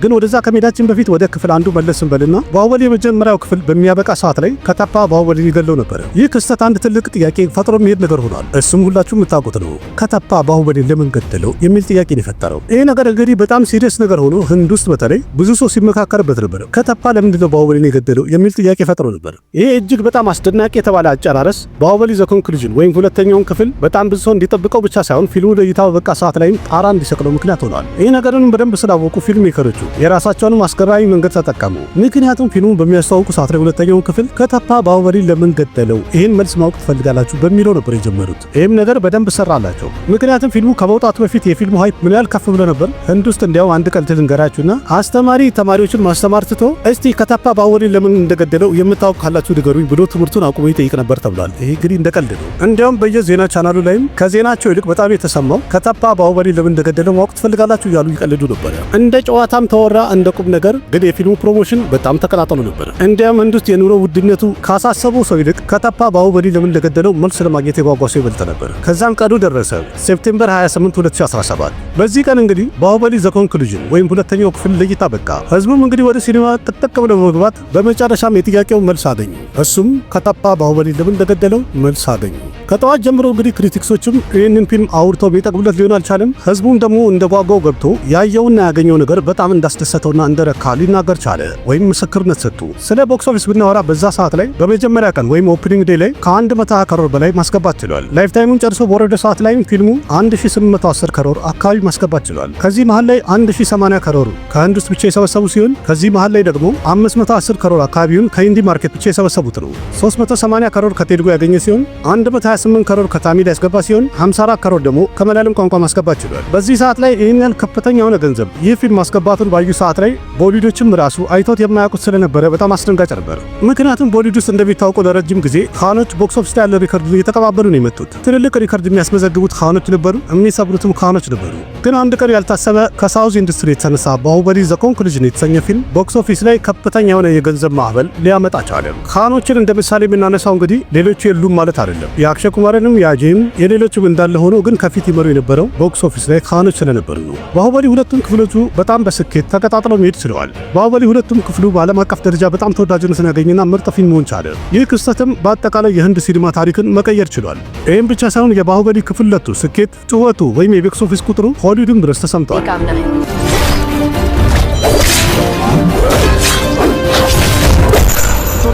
ግን ወደዛ ከሜዳችን በፊት ወደ ክፍል አንዱ መለስ እንበልና ባሁበሊ የመጀመሪያው ክፍል በሚያበቃ ሰዓት ላይ ከታፓ ባሁበሊ ይገለው ነበር። ይህ ክስተት አንድ ትልቅ ጥያቄ ፈጥሮ የሚሄድ ነገር ሆኗል። እሱም ሁላችሁም የምታውቁት ነው። ከታፓ ባሁበሊ ለምን ገደለው የሚል ጥያቄ ነው የፈጠረው። ይህ ነገር እንግዲህ በጣም ሲሪየስ ነገር ሆኖ ህንድ ውስጥ በተለይ ብዙ ሰው ሲመካከርበት ነበር። ከታፓ ለምንድን ነው ባሁበሊን የገደለው የሚል ጥያቄ ፈጥሮ ነበር። ይሄ እጅግ በጣም አስደናቂ የተባለ አጨራረስ ባሁበሊ ዘ ኮንክሉዥን ወይም ሁለተኛውን ክፍል በጣም ብዙ ሰው እንዲጠብቀው ብቻ ሳይሆን ፊልሙ ለእይታ በበቃ ሰዓት ላይም ጣራ እንዲሰቅለው ምክንያት ሆኗል። ይህ ነገርንም በደንብ ስላወቁ ፊልም ሜከሮቹ የራሳቸውን አስገራሚ መንገድ ተጠቀሙ። ምክንያቱም ፊልሙን በሚያስተዋውቁ ሰዓት ላይ ሁለተኛውን ክፍል ከታፓ ባሁበሊ ለምን ገደለው ይህን መልስ ማወቅ ትፈልጋላችሁ በሚለው ነበር የጀመሩት። ይህም ነገር በደንብ ሰራላቸው። ምክንያቱም ፊልሙ ከመውጣቱ በፊት የፊልሙ ሃይፕ ምን ያህል ከፍ ብሎ ነበር። ህንድ ውስጥ እንዲያው አንድ ቀልድ ልንገራችሁና አስተማሪ ተማሪዎችን ማስተማር ትቶ እስቲ ከታፓ ባሁበሊ ለምን እንደገደለው የምታውቁ ካላችሁ ንገሩኝ ብሎ ትምህርቱን አቁሞ ይጠይቅ ነበር ተብሏል። ይሄ እንግዲህ እንደ ቀልድ ነው። እንዲያውም በየዜና ቻናሉ ላይም ከዜናቸው ይልቅ በጣም የተሰማው ከታፓ ባሁበሊ ለምን እንደገደለው ማወቅ ትፈልጋላችሁ እያሉ ይቀልዱ ነበር። እንደ ጨዋታም ተወራ እንደ ቁም ነገር ግን የፊልሙ ፕሮሞሽን በጣም ተቀጣጥሎ ነበር። እንዲያም ህንድ ውስጥ የኑሮ ውድነቱ ካሳሰበው ሰው ይልቅ ከታፓ ባሁበሊ ለምን እንደገደለው መልስ ለማግኘት የጓጓ ሰው ይበልጥ ነበር። ከዛም ቀኑ ደረሰ፣ ሴፕቴምበር 28 2017። በዚህ ቀን እንግዲህ ባሁበሊ ዘ ኮንክሉዥን ወይም ሁለተኛው ክፍል ለእይታ በቃ። ህዝቡም እንግዲህ ወደ ሲኒማ ጥቅጥቅ ብሎ በመግባት በመጨረሻም የጥያቄው መልስ አገኙ። እሱም ከታፓ ባሁበሊ ለምን እንደገደለው መልስ አገኙ። ከጠዋት ጀምሮ እንግዲህ ክሪቲክሶችም ይህንን ፊልም አውርተው ቢጠቅሙለት ሊሆን አልቻለም። ህዝቡም ደግሞ እንደጓጓው ገብቶ ያየውና ያገኘው ነገር በጣም እንዳስደሰተውና እንደረካ ሊናገር ቻለ ወይም ምስክርነት ሰጡ። ስለ ቦክስ ኦፊስ ብናወራ በዛ ሰዓት ላይ በመጀመሪያ ቀን ወይም ኦፕኒንግ ዴይ ላይ ከ120 ከሮር በላይ ማስገባት ችሏል። ላይፍ ታይሙን ጨርሶ በወረደ ሰዓት ላይ ፊልሙ 1810 ከሮር አካባቢ ማስገባት ችሏል። ከዚህ መሃል ላይ 1080 ከሮር ከህንድ ውስጥ ብቻ የሰበሰቡ ሲሆን ከዚህ መሃል ላይ ደግሞ 510 ከሮር አካባቢውን ከሂንዲ ማርኬት ብቻ የሰበሰቡት ነው። 380 ከሮር ከቴሉጉ ያገኘ ሲሆን 128 ከሮር ከታሚል ያስገባ ሲሆን 54 ከሮር ደግሞ ከመላለም ቋንቋ ማስገባት ችሏል። በዚህ ሰዓት ላይ ይህን ያህል ከፍተኛ የሆነ ገንዘብ ይህ ፊልም ማስገባቱን ባዩ ሰዓት ላይ ቦሊውዶችም ራሱ አይቶት የማያውቁት ስለነበረ በጣም አስደንጋጭ ነበር። ምክንያቱም ቦሊውድ ውስጥ እንደሚታወቀው ለረጅም ጊዜ ካኖች ቦክስ ኦፊስ ላይ ያለ ሪከርድ እየተቀባበሉ ነው የመጡት። ትልልቅ ሪከርድ የሚያስመዘግቡት ካኖች ነበሩ፣ የሚሰብሩትም ካኖች ነበሩ። ግን አንድ ቀን ያልታሰበ ከሳውዝ ኢንዱስትሪ የተነሳ ባሁበሊ ዘ ኮንክሉዥን የተሰኘ ፊልም ቦክስ ኦፊስ ላይ ከፍተኛ የሆነ የገንዘብ ማዕበል ሊያመጣ ቻለ። ካኖችን እንደ ምሳሌ የምናነሳው እንግዲህ ሌሎቹ የሉም ማለት አይደለም። የአክሸይ ኩማርንም የአጄም የሌሎችም እንዳለ ሆኖ ግን ከፊት ይመሩ የነበረው ቦክስ ኦፊስ ላይ ካኖች ስለነበሩ ነው። ባሁበሊ ሁለቱም ክፍሎቹ በጣም በስኬት ተቀጣጥለው መሄድ ችለዋል። ባሁበሊ ሁለቱም ክፍሉ በዓለም አቀፍ ደረጃ በጣም ተወዳጅነትን ያገኘና ምርጥ ፊልም መሆን ቻለ። ይህ ክስተትም በአጠቃላይ የህንድ ሲኒማ ታሪክን መቀየር ችሏል። ይህም ብቻ ሳይሆን የባሁበሊ ክፍል ሁለቱ ስኬት ጩኸቱ ወይም የቦክስ ኦፊስ ቁጥሩ ሆሊውድም ድረስ ተሰምቷል። कामना है।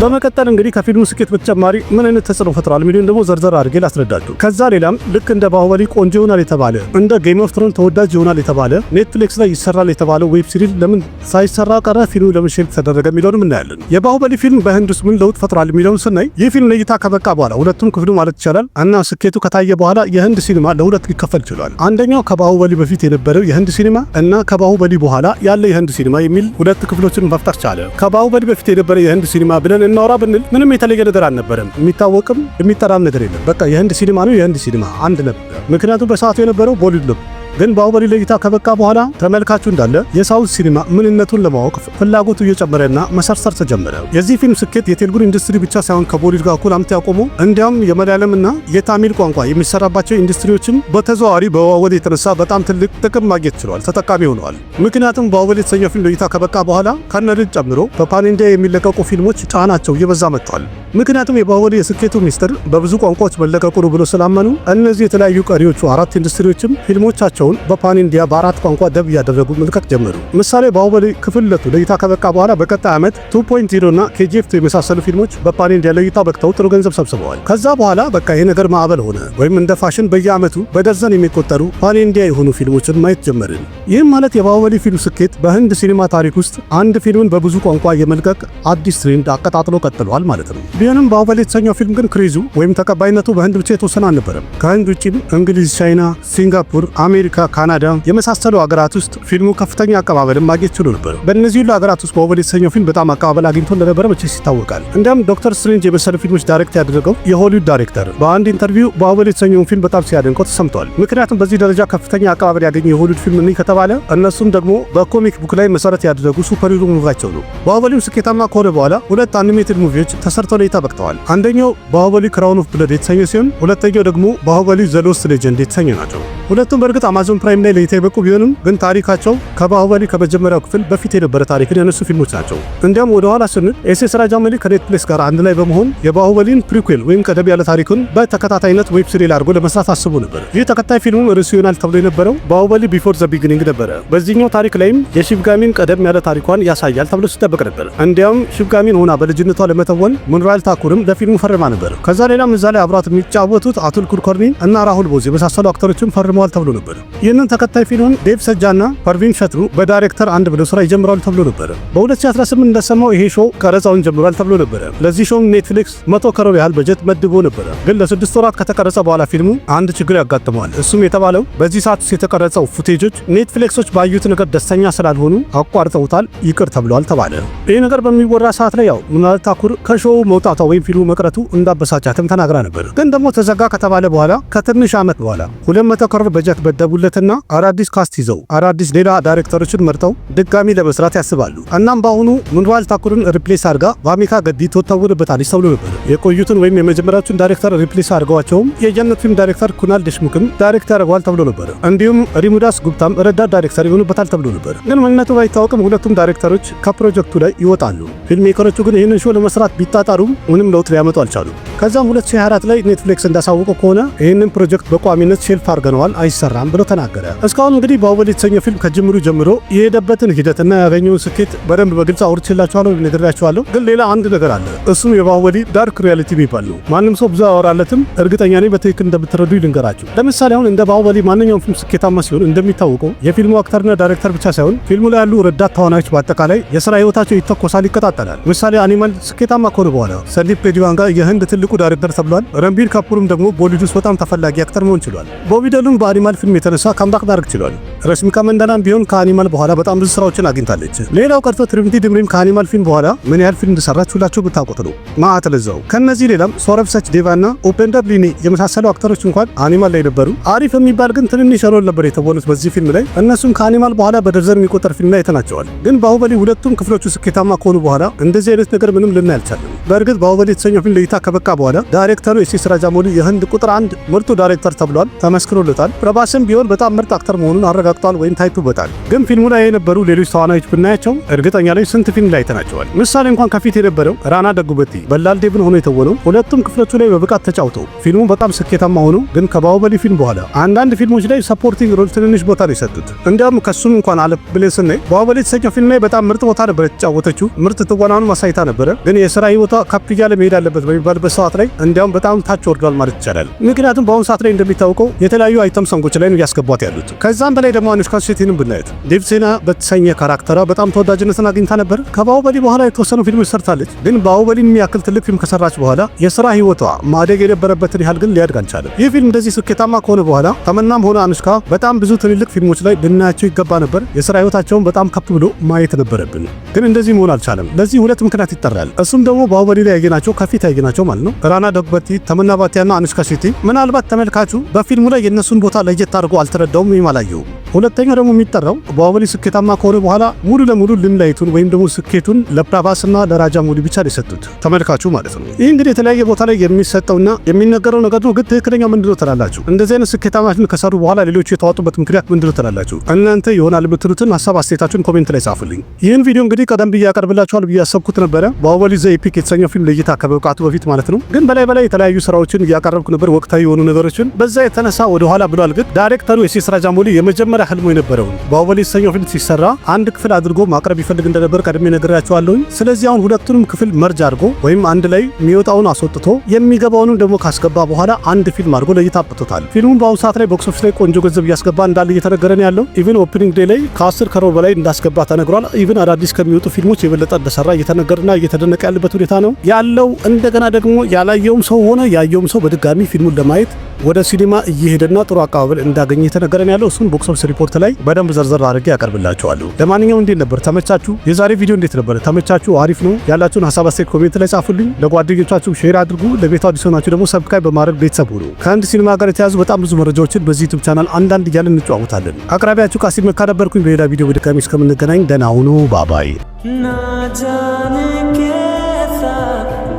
በመቀጠል እንግዲህ ከፊልሙ ስኬት በተጨማሪ ምን አይነት ተጽዕኖ ፈጥሯል የሚሉን ደግሞ ዘርዘር አድርጌ ላስረዳችሁ። ከዛ ሌላም ልክ እንደ ባሁበሊ ቆንጆ ይሆናል የተባለ እንደ ጌም ኦፍ ትሮን ተወዳጅ ይሆናል የተባለ ኔትፍሊክስ ላይ ይሰራል የተባለ ዌብ ሲሪዝ ለምን ሳይሰራ ቀረ? ፊልሙ ለምን ሼልፍ ተደረገ የሚለውንም እናያለን። የባሁበሊ ፊልም በህንድ ውስጥ ምን ለውጥ ፈጥሯል የሚለውን ስናይ ይህ ፊልም ለእይታ ከበቃ በኋላ ሁለቱም ክፍሉ ማለት ይቻላል እና ስኬቱ ከታየ በኋላ የህንድ ሲኒማ ለሁለት ሊከፈል ችሏል። አንደኛው ከባሁበሊ በፊት የነበረው የህንድ ሲኒማ እና ከባሁበሊ በኋላ ያለ የህንድ ሲኒማ የሚል ሁለት ክፍሎችን መፍጠር ቻለ። ከባሁበሊ በፊት የነበረ የህንድ ሲኒማ ብለን እናወራ ብንል ምንም የተለየ ነገር አልነበረም። የሚታወቅም የሚጠራም ነገር የለም። በቃ የህንድ ሲኒማ ነው፣ የህንድ ሲኒማ አንድ ነበር። ምክንያቱም በሰዓቱ የነበረው ቦሊውድ ነበር። ግን ባሁበሊ ለእይታ ከበቃ በኋላ ተመልካቹ እንዳለ የሳውዝ ሲኒማ ምንነቱን ለማወቅ ፍላጎቱ እየጨመረና መሰርሰር ተጀመረ። የዚህ ፊልም ስኬት የቴሉጉ ኢንዱስትሪ ብቻ ሳይሆን ከቦሊውድ ጋር እኩል አምጥ ያቆመው እንዲያውም የመለያለምና የታሚል ቋንቋ የሚሰራባቸው ኢንዱስትሪዎችም በተዘዋዋሪ በባሁበሊ የተነሳ በጣም ትልቅ ጥቅም ማግኘት ችለዋል፣ ተጠቃሚ ሆነዋል። ምክንያቱም ባሁበሊ የተሰኘው ፊልም ለእይታ ከበቃ በኋላ ከነድን ጨምሮ በፓን ኢንዲያ የሚለቀቁ ፊልሞች ጫናቸው እየበዛ መጥቷል። ምክንያቱም የባሁበሊ የስኬቱ ሚስጥር በብዙ ቋንቋዎች መለቀቁ ነው ብሎ ስላመኑ እነዚህ የተለያዩ ቀሪዎቹ አራት ኢንዱስትሪዎችም ፊልሞቻቸው በፓን ኢንዲያ በአራት ቋንቋ ደብ ያደረጉ መልቀቅ ጀመሩ። ምሳሌ ባሁበሊ ክፍል 2 ለእይታ ከበቃ በኋላ በቀጣይ ዓመት 2.0 እና KGF የመሳሰሉ ፊልሞች በፓን ኢንዲያ ለእይታ በቅተው ጥሩ ገንዘብ ሰብስበዋል። ከዛ በኋላ በቃ ይሄ ነገር ማዕበል ሆነ፣ ወይም እንደ ፋሽን በየዓመቱ በደርዘን የሚቆጠሩ ፓን ኢንዲያ የሆኑ ፊልሞችን ማየት ጀመርን። ይህም ማለት የባሁበሊ ፊልም ስኬት በህንድ ሲኒማ ታሪክ ውስጥ አንድ ፊልምን በብዙ ቋንቋ የመልቀቅ አዲስ ትሬንድ አቀጣጥሎ ቀጥሏል ማለት ነው። ቢሆንም ባሁበሊ የተሰኘው ፊልም ግን ክሬዙ ወይም ተቀባይነቱ በህንድ ብቻ የተወሰነ አልነበረም። ከህንድ ውጭም እንግሊዝ፣ ቻይና፣ ሲንጋፖር፣ አሜሪካ፣ ካናዳ የመሳሰሉ ሀገራት ውስጥ ፊልሙ ከፍተኛ አቀባበልን ማግኘት ችሎ ነበር። በእነዚህ ሁሉ ሀገራት ውስጥ ባሁበሊ የተሰኘው ፊልም በጣም አቀባበል አግኝቶ እንደነበረ መቼስ ይታወቃል። እንዲያም ዶክተር ስትሬንጅ የመሰሉ ፊልሞች ዳይሬክት ያደረገው የሆሊውድ ዳይሬክተር በአንድ ኢንተርቪው ባሁበሊ የተሰኘውን ፊልም በጣም ሲያደንቀው ተሰምቷል። ምክንያቱም በዚህ ደረጃ ከፍተኛ አቀባበል ያገኘ የሆሊውድ ፊልም እኔ ከተባለ እነሱም ደግሞ በኮሚክ ቡክ ላይ መሰረት ያደረጉ ሱፐር ሂሮ ሙቪያቸው ነው። ባሁበሊም ስኬታማ ከሆነ በኋላ ሁለት አኒሜትድ ሙቪዎች ተሰርተው ለእይታ በቅተዋል። አንደኛው ባሁበሊ ክራውን ኦፍ ብለድ የተሰኘ ሲሆን ሁለተኛው ደግሞ ባሁበሊ ዘ ሎስት ሌጀንድ የተሰኘ ናቸው። ሁለቱም በእርግጥ አማዞን ፕራይም ላይ ለእይታ የበቁ ቢሆንም ግን ታሪካቸው ከባሁበሊ ከመጀመሪያው ክፍል በፊት የነበረ ታሪክን ያነሱ ፊልሞች ናቸው። እንዲያም ወደ ኋላ ስንል ኤስ.ኤስ ራጃሞሊ ከኔትፍሊክስ ጋር አንድ ላይ በመሆን የባሁበሊን ፕሪኩዌል ወይም ቀደም ያለ ታሪኩን በተከታታይነት ዌብ ሲሪዝ አድርጎ ለመስራት አስቦ ነበር። ይህ ተከታይ ፊልሙ ርዕሱ ይሆናል ተብሎ የነበረው ባሁበሊ ቢፎር ዘ ቢጊኒንግ ነበረ። በዚህኛው ታሪክ ላይም የሺቭጋሚን ቀደም ያለ ታሪኳን ያሳያል ተብሎ ሲጠበቅ ነበር። እንዲያም ሺቭጋሚን ሆና በልጅነቷ ለመተወን ሙንራል ታኩርም ለፊልሙ ፈርማ ነበር። ከዛ ሌላም እዛ ላይ አብራት የሚጫወቱት አቱል ኩልከርኒ እና ራሁል ቦዝ የመሳሰሉ አክተሮችም ፈርመዋል ተብሎ ነበር። ይህንን ተከታይ ፊልሙን ዴቭ ሰጃና ፐርቪን ሸትሩ በዳይሬክተር አንድ ብለው ስራ ይጀምራሉ ተብሎ ነበር። በ2018 እንደሰማው ይሄ ሾው ቀረጻውን ጀምሯል ተብሎ ነበር። ለዚህ ሾው ኔትፍሊክስ 100 ከሮር ያህል በጀት መድቦ ነበር። ግን ለ6 ወራት ከተቀረጸ በኋላ ፊልሙ አንድ ችግር ያጋጥመዋል። እሱም የተባለው በዚህ ሰዓት ውስጥ የተቀረጸው ፉቴጆች ኔትፍሊክሶች ባዩት ነገር ደስተኛ ስላልሆኑ አቋርጠውታል፣ ይቅር ተብሏል ተባለ። ይህ ነገር በሚወራ ሰዓት ላይ ያው ሙናል ታኩር ከሾው መውጣቷ ወይም ፊልሙ መቅረቱ እንዳበሳጫትም ተናግራ ነበር። ግን ደግሞ ተዘጋ ከተባለ በኋላ ከትንሽ ዓመት በኋላ 200 ከሮር በጀት በደቡለትና አዳዲስ ካስት ይዘው አዳዲስ ሌላ ዳይሬክተሮችን መርጠው ድጋሚ ለመስራት ያስባሉ። እናም በአሁኑ ሙንዋል ታኩርን ሪፕሌስ አድርጋ ቫሚካ ገዲ ተወታውልበታለች ተብሎ ነበር። የቆዩትን ወይም የመጀመሪያዎቹን ዳይሬክተር ሪፕሌስ አድርገዋቸውም የጀነት ፊልም ዳይሬክተር ኩናል ደሽሙክም ዳይሬክተር ያደርገዋል ተብሎ ነበር። እንዲሁም ሪሙዳስ ጉፕታም ረዳት ዳይሬክተር ይሆኑበታል ተብሎ ነበር። ግን ምንነቱ ባይታወቅም ሁለቱም ዳይሬክተሮች ከፕሮጀክቱ ላይ ይወጣሉ። ፊልም ሜከሮቹ ግን ይህንን ሾው ለመስራት ቢጣጣሩም ምንም ለውጥ ሊያመጡ አልቻሉም። ከዛም 2024 ላይ ኔትፍሊክስ እንዳሳወቀው ከሆነ ይህንን ፕሮጀክት በቋሚነት ሼልፍ አድርገነዋል፣ አይሰራም ብሎ ተናገረ። እስካሁን እንግዲህ ባሁበሊ የተሰኘው ፊልም ከጅምሩ ጀምሮ የሄደበትን ሂደትና ያገኘውን ስኬት በደንብ በግልጽ አውርቼላችኋለሁ፣ ነግሬያችኋለሁ። ግን ሌላ አንድ ነገር አለ። እሱም የባሁበሊ ዳርክ ሪያሊቲ የሚባል ነው። ማንም ሰው ብዙ ያወራለትም፣ እርግጠኛ ነኝ በትክክል እንደምትረዱ ልንገራችሁ። ለምሳሌ አሁን እንደ ባሁበሊ ማንኛውም ፊልም ስኬታማ ሲሆን እንደሚታወቀው የፊልሙ አክተርና ዳይሬክተር ብቻ ሳይሆን ፊልሙ ላይ ያሉ ረዳት ተዋናዮች በአጠቃላይ የስራ ህይወታቸው ይተኮሳል፣ ይቀጣጠላል። ምሳሌ አኒማል ስኬታማ ከሆነ በኋላ ሰንዲፕ ሬድዋንጋ የህንድ ትልቁ ዳይሬክተር ተብሏል። ረንቢር ካፑርም ደግሞ ቦሊውድ ውስጥ በጣም ተፈላጊ አክተር መሆን ችሏል። ቦቢ ደሉም በአኒማል ፊልም የተነሳ ካምባክ ማድረግ ችሏል። ረሽሚካ መንዳናም ቢሆን ከአኒማል በኋላ በጣም ብዙ ስራዎችን አግኝታለች። ሌላው ቀርቶ ትሪምቲ ድምሪም ከአኒማል ፊልም በኋላ ምን ያህል ፊልም እንደሰራች ሁላችሁ ብታውቁት ነው። ማአት ለዛው ከነዚህ ሌላም ሶረብ ሰች ዴቫና ኦፔንደር ሊኒ የመሳሰሉ አክተሮች እንኳን አኒማል ላይ ነበሩ። አሪፍ የሚባል ግን ትንንሽ ሮል ነበር የተወኑት በዚህ ፊልም ላይ። እነሱም ከአኒማል በኋላ በደርዘን የሚቆጠር ፊልም ላይ አይተናቸዋል። ግን ባሁበሊ ሁለቱም ክፍሎቹ ስኬታማ ከሆኑ በኋላ እንደዚህ አይነት ነገር ምንም ልናይ አልቻለም። በእርግጥ ባሁበሊ የተሰኘው ፊልም ለእይታ ከበቃ በኋላ ዳይሬክተሩ ኤስ.ኤስ ራጃሞሊ የህንድ ቁጥር 1 ምርጡ ዳይሬክተር ተብሏል፣ ተመስክሮለታል። ፕረባስም ቢሆን በጣም ምርጥ አክተር መሆኑን አረጋግጧል። ተረግጧል ወይም ታይቶበታል። ግን ፊልሙ ላይ የነበሩ ሌሎች ተዋናዮች ብናያቸው እርግጠኛ ላይ ስንት ፊልም ላይ ተናቸዋል። ምሳሌ እንኳን ከፊት የነበረው ራና ደጉበቲ በላል ዴቭን ሆኖ የተወነው ሁለቱም ክፍሎቹ ላይ በብቃት ተጫውተው ፊልሙ በጣም ስኬታማ ሆኖ ግን ከባሁበሊ ፊልም በኋላ አንዳንድ ፊልሞች ላይ ሰፖርቲንግ ሮል ትንንሽ ቦታ ነው የሰጡት። እንዲያውም ከሱም እንኳን አለፍ ብለን ስናይ ባሁበሊ የተሰኘው ፊልም ላይ በጣም ምርጥ ቦታ ነበር የተጫወተችው። ምርጥ ትወናውን ማሳይታ ነበረ። ግን የሥራ ህይወቷ ከፍ እያለ መሄድ አለበት በሚባልበት ሰዓት ላይ እንዲያውም በጣም ታች ወርዷል ማለት ይቻላል። ምክንያቱም በአሁኑ ሰዓት ላይ እንደሚታወቀው የተለያዩ አይተም ሰንጎች ላይ ነው ያስገቧት ያሉት። ከዛም በላይ ደግሞ አኑሽካ ሼቲንም ብናየት ዴቭ ሴና በተሰኘ ካራክተሯ በጣም ተወዳጅነትን አግኝታ ነበር። ከባሁበሊ በኋላ የተወሰኑ ፊልሞች ሰርታለች። ግን ባሁበሊን የሚያክል ትልቅ ፊልም ከሰራች በኋላ የሥራ ህይወቷ ማደግ የነበረበትን ያህል ግን ሊያድግ አልቻለም። ይህ ፊልም እንደዚህ ስኬታማ ከሆነ በኋላ ተመናም ሆነ አኑሽካ በጣም ብዙ ትልልቅ ፊልሞች ላይ ልናያቸው ይገባ ነበር። የሥራ ህይወታቸውን በጣም ከፍ ብሎ ማየት ነበረብን። ግን እንደዚህ መሆን አልቻለም። ለዚህ ሁለት ምክንያት ይጠራል። እሱም ደግሞ ባሁበሊ ላይ ያየናቸው ከፊት ያየናቸው ማለት ነው ራና ደጉበቲ፣ ተመና ባቲያና አኑሽካ ሼቲ ምናልባት ተመልካቹ በፊልሙ ላይ የነሱን ቦታ ለየት አድርጎ አልተረዳውም ወይም አላየውም። ሁለተኛው ደግሞ የሚጠራው ባሁበሊ ስኬታማ ከሆነ በኋላ ሙሉ ለሙሉ ልምላይቱን ወይም ደግሞ ስኬቱን ለፕራቫስና ለራጃ ሙሊ ብቻ የሰጡት ተመልካቹ ማለት ነው። ይህ እንግዲህ የተለያየ ቦታ ላይ የሚሰጠውና የሚነገረው ነገር ነው። ግን ትክክለኛው ምንድነው ትላላችሁ? እንደዚህ አይነት ስኬታማ ፊልም ከሰሩ በኋላ ሌሎቹ የተዋጡበት ምክንያት ምንድነው ትላላችሁ? እናንተ ይሆናል የምትሉትን ሀሳብ አስተያየታችሁን ኮሜንት ላይ ጻፉልኝ። ይህን ቪዲዮ እንግዲህ ቀደም ብዬ ያቀርብላችኋል ብዬ ያሰብኩት ነበረ ባሁበሊ ዘ ኤፒክ የተሰኘው ፊልም ለእይታ ከመብቃቱ በፊት ማለት ነው። ግን በላይ የተለያዩ ስራዎችን እያቀረብኩ ነበር፣ ወቅታዊ የሆኑ ነገሮችን። በዛ የተነሳ ወደ ኋላ ብሏል። ግን ዳይሬክተሩ የሲስ ራጃ ሙሊ የመጀመሪያ ህልሙ የነበረውን ባሁበሊ የተሰኘው ፊልም ሲሰራ አንድ ክፍል አድርጎ ማቅረብ ይፈልግ እንደነበር ቀድሜ ነግሬያችኋለሁ። ስለዚህ አሁን ሁለቱንም ክፍል መርጅ አድርጎ ወይም አንድ ላይ የሚወጣውን አስወጥቶ የሚገባውንም ደግሞ ካስገባ በኋላ አንድ ፊልም አድርጎ ለእይታ አብቅቶታል። ፊልሙን በአሁኑ ሰዓት ላይ ቦክስ ኦፊስ ላይ ቆንጆ ገንዘብ እያስገባ እንዳለ እየተነገረ ነው ያለው። ኢቭን ኦፕኒንግ ዴይ ላይ ከ10 ከሮር በላይ እንዳስገባ ተነግሯል። ኢቭን አዳዲስ ከሚወጡ ፊልሞች የበለጠ እንደሰራ እየተነገረና እየተደነቀ ያለበት ሁኔታ ነው ያለው። እንደገና ደግሞ ያላየውም ሰው ሆነ ያየውም ሰው በድጋሚ ፊልሙን ለማየት ወደ ሲኒማ እየሄደና ጥሩ አቀባበል እንዳገኘ እየተነገረ ነው ያለው። እሱን ቦክስ ኦፊስ ሪፖርት ላይ በደንብ ዘርዘር አድርጌ ያቀርብላችኋለሁ። ለማንኛውም እንዴት ነበር? ተመቻችሁ? የዛሬ ቪዲዮ እንዴት ነበር? ተመቻችሁ? አሪፍ ነው? ያላችሁን ሐሳብ አስተያየት ኮሜንት ላይ ጻፉልኝ። ለጓደኞቻችሁ ሼር አድርጉ። ለቤቱ አዲስ ሆናችሁ ደግሞ ሰብስክራይብ በማድረግ ቤተሰብ ሁኑ። ከአንድ ሲኒማ ጋር የተያዙ በጣም ብዙ መረጃዎችን በዚህ ዩቲዩብ ቻናል አንዳንድ እያልን እንጨዋወታለን። አቅራቢያችሁ ቃሲም መካ ነበርኩኝ። በሌላ ቪዲዮ በድጋሚ እስከምንገናኝ ደህና ሁኑ። ባባይ ना जाने कैसा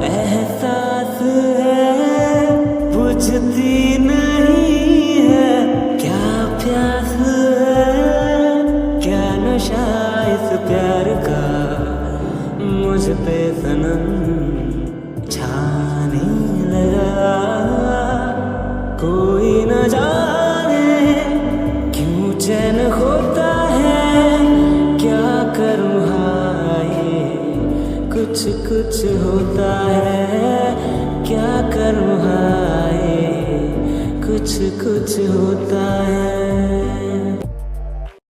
एहसास है बुझती नहीं है क्या प्यास है क्या नशा इस प्यार का मुझ पे सनम छाने लगा कोई न जाने क्यों चैन होता है क्या करूँ कुछ होता है क्या करूँ हाय कुछ होता है।